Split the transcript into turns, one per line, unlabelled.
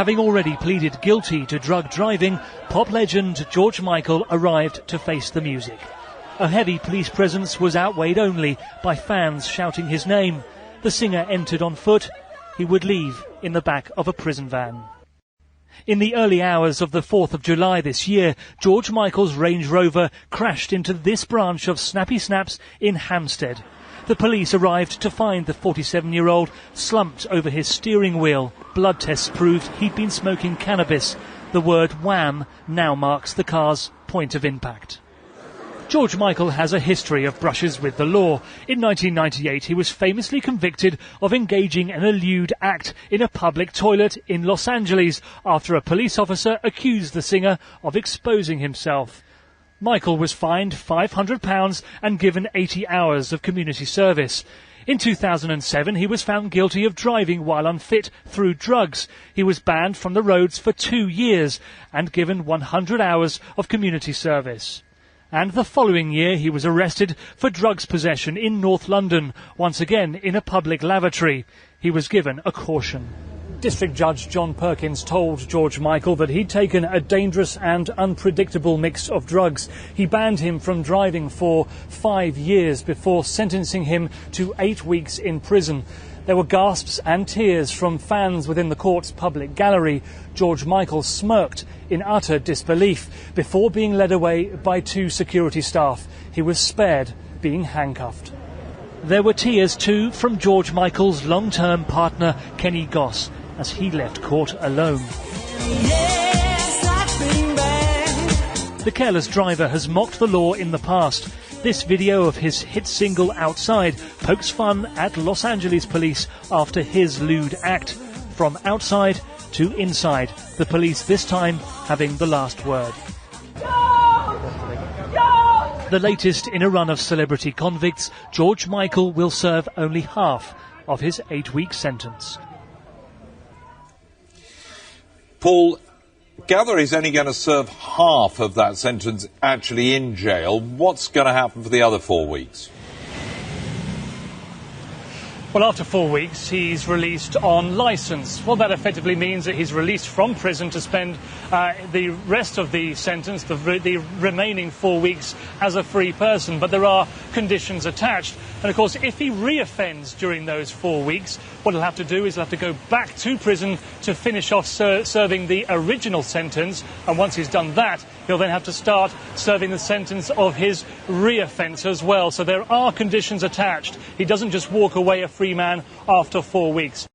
Having already pleaded guilty to drug driving, pop legend George Michael arrived to face the music. A heavy police presence was outweighed only by fans shouting his name. The singer entered on foot. He would leave in the back of a prison van. In the early hours of the 4th of July this year, George Michael's Range Rover crashed into this branch of Snappy Snaps in Hampstead. The police arrived to find the 47-year-old slumped over his steering wheel. Blood tests proved he'd been smoking cannabis. The word wham now marks the car's point of impact. George Michael has a history of brushes with the law. In 1998, he was famously convicted of engaging in a lewd act in a public toilet in Los Angeles after a police officer accused the singer of exposing himself. Michael was fined £500 and given 80 hours of community service. In 2007, he was found guilty of driving while unfit through drugs. He was banned from the roads for 2 years and given 100 hours of community service. And the following year he was arrested for drugs possession in North London, once again in a public lavatory. He was given a caution. District Judge John Perkins told George Michael that he'd taken a dangerous and unpredictable mix of drugs. He banned him from driving for 5 years before sentencing him to 8 weeks in prison. There were gasps and tears from fans within the court's public gallery. George Michael smirked in utter disbelief before being led away by 2 security staff. He was spared being handcuffed. There were tears too from George Michael's long-term partner Kenny Goss as he left court alone. The careless driver has mocked the law in the past. This video of his hit single Outside pokes fun at Los Angeles police after his lewd act. From outside to inside, the police this time having the last word. The latest in a run of celebrity convicts, George Michael will serve only half of his 8-week sentence.
Paul, gather he's only going to serve half of that sentence actually in jail. What's going to happen for the other 4 weeks?
Well, after 4 weeks, he's released on licence. Well, that effectively means that he's released from prison to spend the rest of the sentence, the remaining 4 weeks, as a free person. But there are conditions attached. And, of course, if he reoffends during those 4 weeks, what he'll have to do is he'll have to go back to prison to finish off serving the original sentence. And once he's done that, he'll then have to start serving the sentence of his reoffence as well. So there are conditions attached. He doesn't just walk away a free man after 4 weeks.